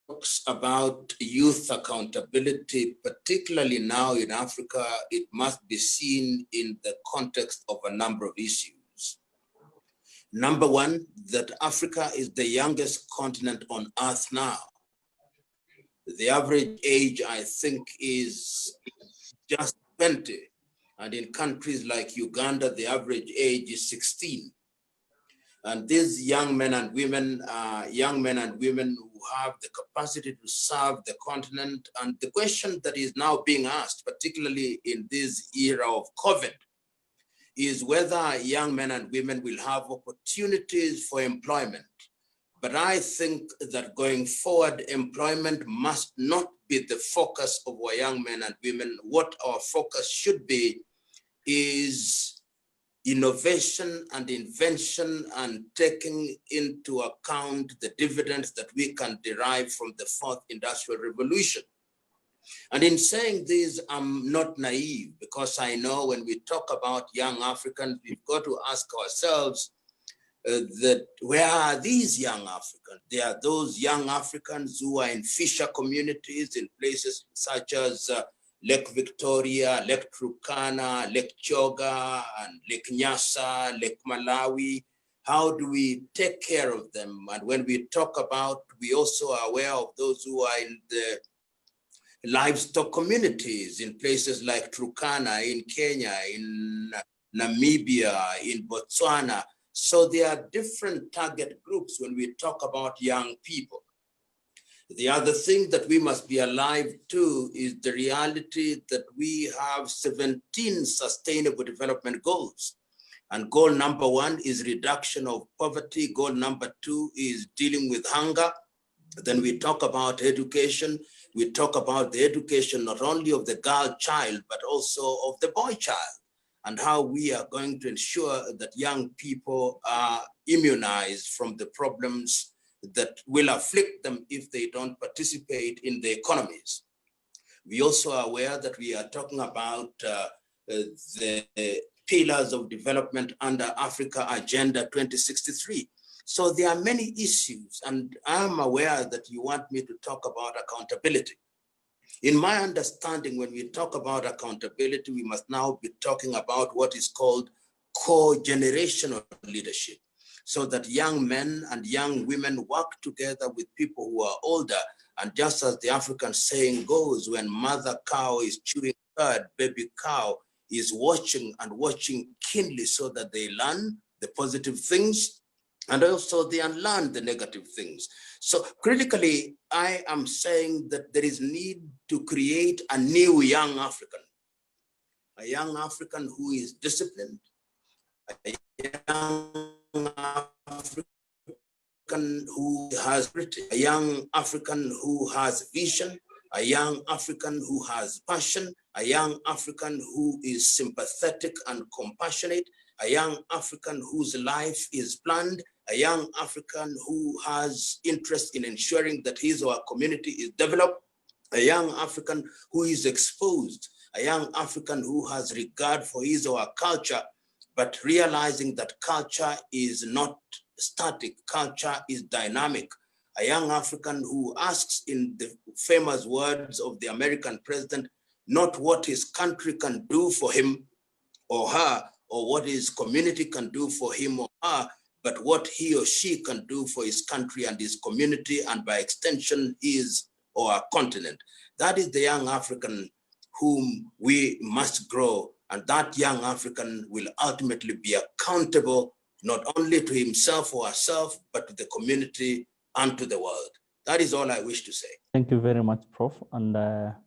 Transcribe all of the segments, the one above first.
talks about youth accountability, particularly now in Africa, it must be seen in the context of a number of issues. Number one, that Africa is the youngest continent on earth now. The average age, I think, is just 20. And in countries like Uganda, the average age is 16. And these young men and women who have the capacity to serve the continent. And the question that is now being asked, particularly in this era of COVID, is whether young men and women will have opportunities for employment. But I think that going forward, employment must not be the focus of our young men and women. What our focus should be is innovation and invention, and taking into account the dividends that we can derive from the fourth industrial revolution. And in saying this, I'm not naive, because I know when we talk about young Africans, we've got to ask ourselves that where are these young Africans? There are those young Africans who are in fisher communities in places such as Lake Victoria, Lake Turkana, Lake Choga, and Lake Nyasa, Lake Malawi. How do we take care of them? And when we talk about, we also are aware of those who are in the livestock communities in places like Turkana, in Kenya, in Namibia, in Botswana. So there are different target groups when we talk about young people. The other thing that we must be alive to is the reality that we have 17 sustainable development goals. And goal number one is reduction of poverty. Goal number two is dealing with hunger. Then we talk about education. We talk about the education not only of the girl child, but also of the boy child, and how we are going to ensure that young people are immunized from the problems that will afflict them if they don't participate in the economies. We also are aware that we are talking about the pillars of development under Africa Agenda 2063. So there are many issues, and I'm aware that you want me to talk about accountability. In my understanding, when we talk about accountability, we must now be talking about what is called co-generational leadership, so that young men and young women work together with people who are older. And just as the African saying goes, when mother cow is chewing cud, baby cow is watching and watching keenly so that they learn the positive things and also they unlearn the negative things. So critically, I am saying that there is need to create a new young African, a young African who is disciplined, a young African who has grit, a young African who has vision, a young African who has passion, a young African who is sympathetic and compassionate, a young African whose life is planned, a young African who has interest in ensuring that his or her community is developed, a young African who is exposed, a young African who has regard for his or her culture, but realizing that culture is not static, culture is dynamic. A young African who asks, in the famous words of the American president, not what his country can do for him or her, or what his community can do for him or her, but what he or she can do for his country and his community, and by extension, his or her continent. That is the young African whom we must grow, and that young African will ultimately be accountable not only to himself or herself, but to the community and to the world. That is all I wish to say. Thank you very much, Prof. And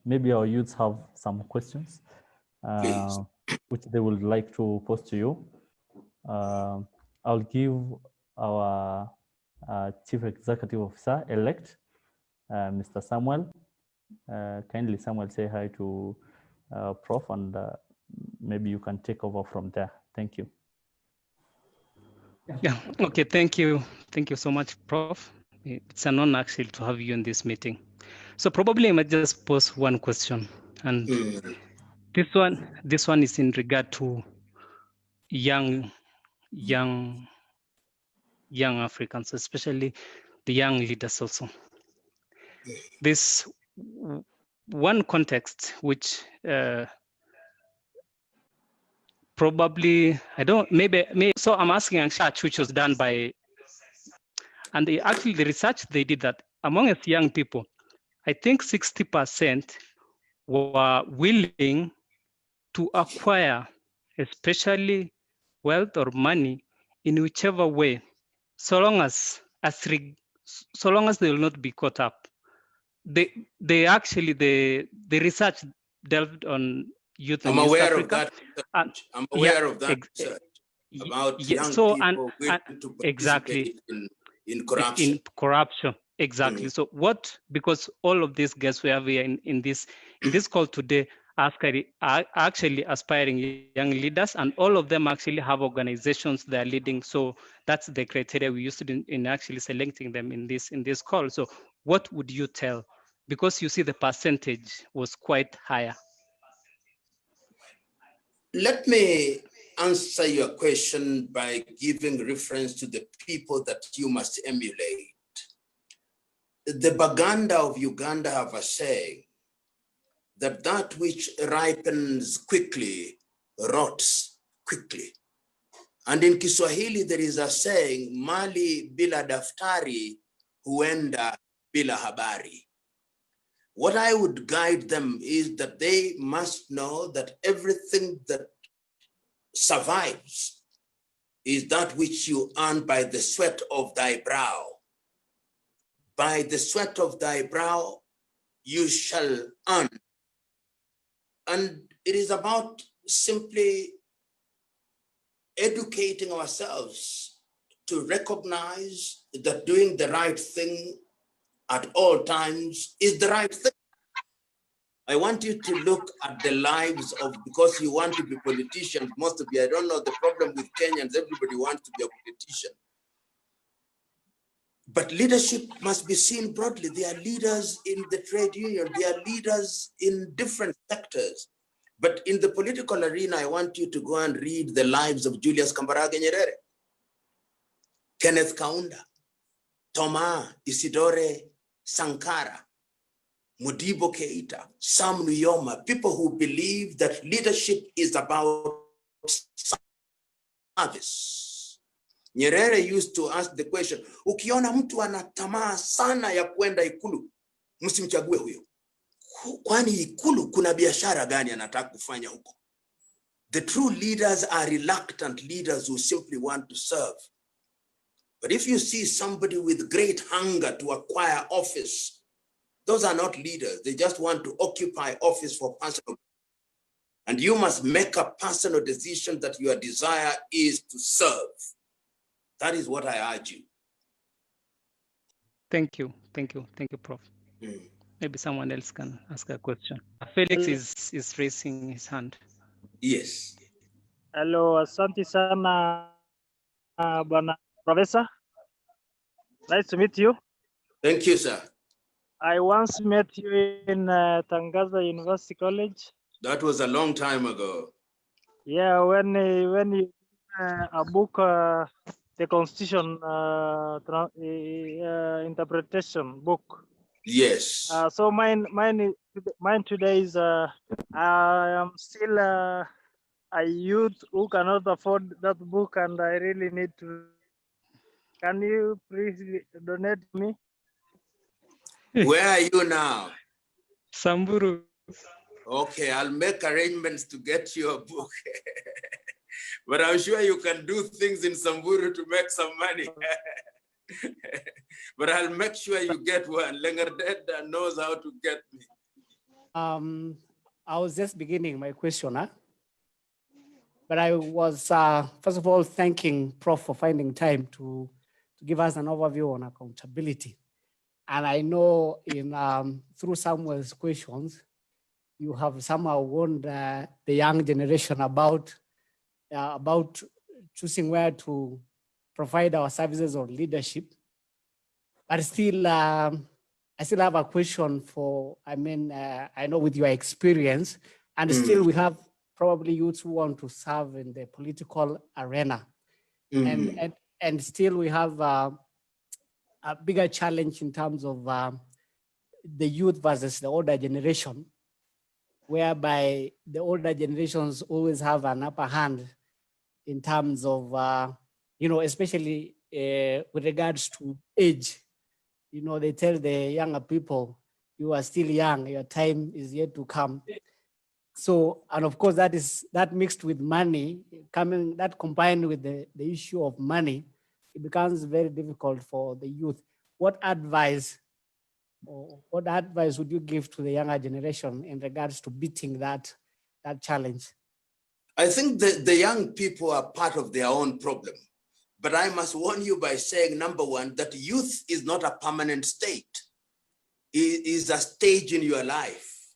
maybe our youths have some questions which they would like to pose to you. I'll give our Chief Executive Officer elect, Mr. Samuel. Kindly, Samuel, say hi to Prof, and maybe you can take over from there. Thank you. Yeah, okay, thank you. Thank you so much, Prof. It's an honor actually to have you in this meeting. So probably I might just pose one question, and this one is in regard to young Africans, especially the young leaders also. this one context which probably, I don't, maybe, so I'm asking research which was done by, and actually the research they did that among us young people, I think 60% were willing to acquire, especially wealth or money, in whichever way, so long as they will not be caught up. They actually, the research delved on youth in East Africa. I'm aware of that research about young people willing to participate in corruption. In corruption, exactly. So what, because all of these guests we have here in this call today are actually aspiring young leaders, and all of them actually have organizations they're leading. So that's the criteria we used in actually selecting them in this call. So what would you tell? Because you see the percentage was quite higher. Let me answer your question by giving reference to the people that you must emulate. The Baganda of Uganda have a saying that which ripens quickly rots quickly. And in Kiswahili, there is a saying, mali bila daftari huenda bila habari. What I would guide them is that they must know that everything that survives is that which you earn by the sweat of thy brow. By the sweat of thy brow, you shall earn. And it is about simply educating ourselves to recognize that doing the right thing at all times is the right thing. I want you to look at the lives of, because you want to be politicians, most of you, I don't know the problem with Kenyans, everybody wants to be a politician. But leadership must be seen broadly. They are leaders in the trade union, they are leaders in different sectors. But in the political arena, I want you to go and read the lives of Julius Kambarage Nyerere, Kenneth Kaunda, Thomas Isidore Sankara, Modibo Keita, Sam Nujoma, people who believe that leadership is about service. Nyerere used to ask the question, ukiona mtu ana tamaa sana ya kwenda ikulu, msimchague huyo. Kwani ikulu kuna biashara gani anataka kufanya huko? The true leaders are reluctant leaders who simply want to serve. But if you see somebody with great hunger to acquire office, those are not leaders. They just want to occupy office for personal. And you must make a personal decision that your desire is to serve. That is what I urge you. Thank you, Prof. Maybe someone else can ask a question. Felix is raising his hand. Yes. Hello, asante sana, Bwana Professor. Nice to meet you. Thank you, sir. I once met you in Tangaza University College. That was a long time ago. Yeah, when you a book, the Constitution interpretation book. Yes. So mine today is I am still a youth who cannot afford that book, and I really need to. Can you please donate me? Where are you now? Samburu. Okay, I'll make arrangements to get you a book. But I'm sure you can do things in Samburu to make some money. But I'll make sure you get one. Lengardeda knows how to get me. I was just beginning my question, but I was, first of all, thanking Prof for finding time to give us an overview on accountability. And I know through Samuel's questions, you have somehow warned the young generation about choosing where to provide our services or leadership. But still, I still have a question for, I know with your experience, and still we have probably youths who want to serve in the political arena. And still we have a bigger challenge in terms of the youth versus the older generation, whereby the older generations always have an upper hand in terms of, especially with regards to age. They tell the younger people, you are still young, your time is yet to come. So, and of course, that mixed with money, that combined with the issue of money, it becomes very difficult for the youth. What advice would you give to the younger generation in regards to beating that challenge? I think the young people are part of their own problem. But I must warn you by saying, number one, that youth is not a permanent state. It is a stage in your life.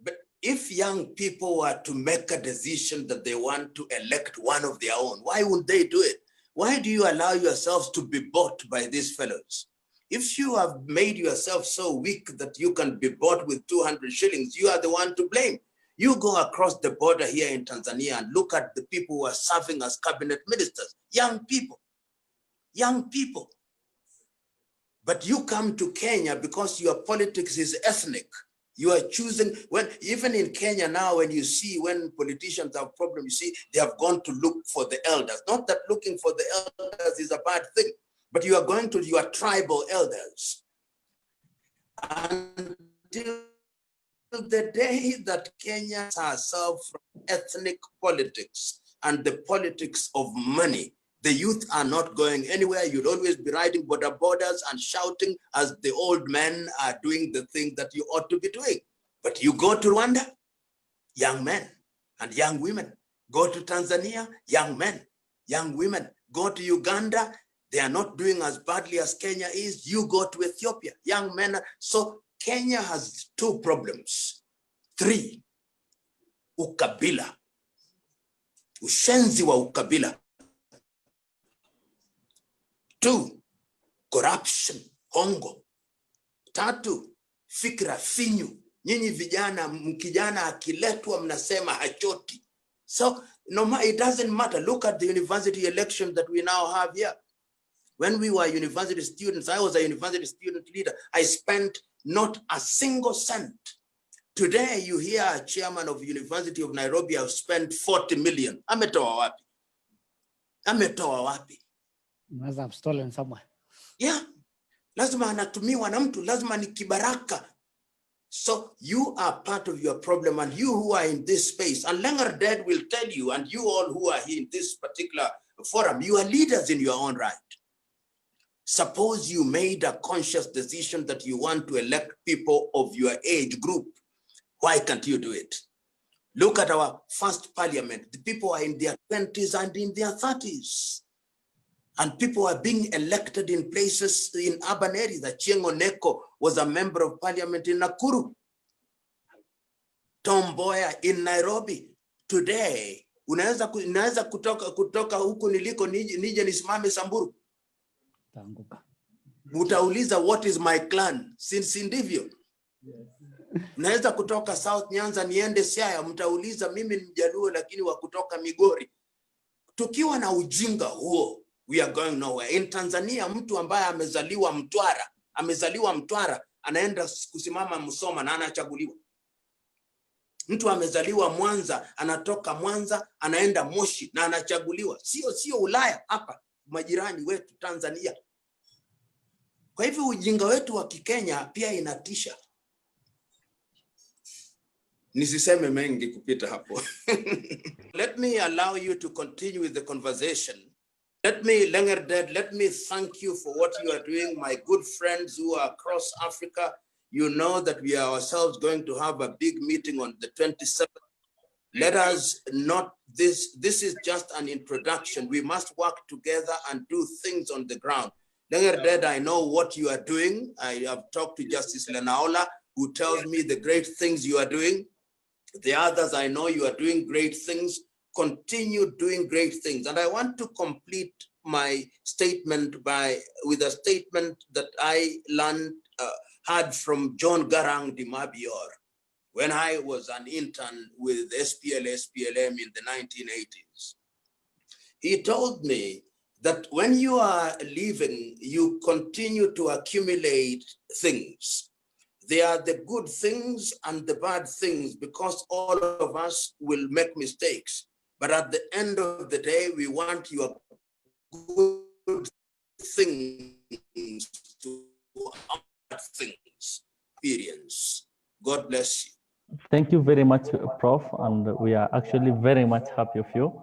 But if young people were to make a decision that they want to elect one of their own, why would they do it? Why do you allow yourselves to be bought by these fellows? If you have made yourself so weak that you can be bought with 200 shillings, you are the one to blame. You go across the border here in Tanzania and look at the people who are serving as cabinet ministers, young people. But you come to Kenya because your politics is ethnic. You are choosing, even in Kenya now, when politicians have problems, you see, they have gone to look for the elders. Not that looking for the elders is a bad thing, but you are going to your tribal elders. Until the day that Kenya herself from ethnic politics and the politics of money, the youth are not going anywhere. You'll always be riding border borders and shouting as the old men are doing the thing that you ought to be doing. But you go to Rwanda, young men and young women. Go to Tanzania, young men, young women. Go to Uganda, they are not doing as badly as Kenya is. You go to Ethiopia, young men. So Kenya has two problems. 3, ukabila, ushenzi wa ukabila. 2, corruption, hongo. 3, fikra finyu. Nyinyi vijana, mkijana akiletwa mnasema hachoti. So it doesn't matter. Look at the university election that we now have here. When we were university students, I was a university student leader. I spent not a single cent. Today, you hear a chairman of University of Nairobi have spent 40 million. Ametoa wapi? Must have stolen somewhere. Yeah. Lazima anatumiwa na mtu, lazima ni kibaraka. So you are part of your problem, and you who are in this space, and Langer Dead will tell you, and you all who are here in this particular forum, you are leaders in your own right. Suppose you made a conscious decision that you want to elect people of your age group. Why can't you do it? Look at our first parliament. The people are in their 20s and in their 30s. And people are being elected in places in urban areas. Chiengo Neko was a member of parliament in Nakuru. Tom Mboya in Nairobi. Today, unaweza kutoka huku niliko nije nisimame Samburu. Mutauliza, what is my clan? Since ndivyo. Unaweza kutoka South Nyanza niende Siaya, mtauliza mimi ni Mjaluo lakini wa kutoka Migori. Tukiwa na ujinga huo, we are going nowhere. In Tanzania, mtu ambaye amezaliwa Mtwara, anaenda kusimama Musoma na anachaguliwa. Mtu amezaliwa Mwanza, anatoka Mwanza, anaenda Moshi na anachaguliwa. Sio Ulaya, hapa majirani wetu Tanzania. Kwa hivyo ujinga wetu wa Kikenya pia inatisha. Nisiseme mengi kupita hapo. Let me allow you to continue with the conversation. Let me thank you for what you are doing, my good friends who are across Africa. You know that we are ourselves going to have a big meeting on the 27th. Let us not, this is just an introduction. We must work together and do things on the ground. I know what you are doing. I have talked to Justice Lenaola, who tells me the great things you are doing. The others, I know you are doing great things. Continue doing great things. And I want to complete my statement with a statement that I had from John Garang de Mabior when I was an intern with SPLM in the 1980s. He told me that when you are leaving, you continue to accumulate things. There are the good things and the bad things, because all of us will make mistakes. But at the end of the day, we want your good things to bad things. Experience. God bless you. Thank you very much, Prof. And we are actually very much happy of you.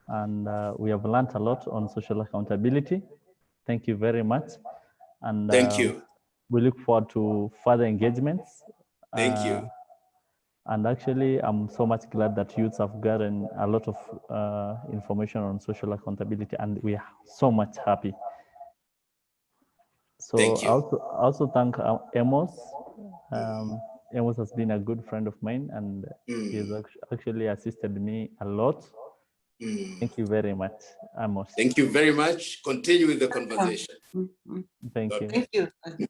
And we have learned a lot on social accountability. Thank you very much. And Thank you. we look forward to further engagements. Thank you. And actually, I'm so much glad that youths have gotten a lot of information on social accountability, and we are so much happy. So Thank you. I also thank Amos. Amos has been a good friend of mine, and he has actually assisted me a lot. Thank you very much, Amos. Thank you very much. Continue with the conversation. Thank you. Thank you.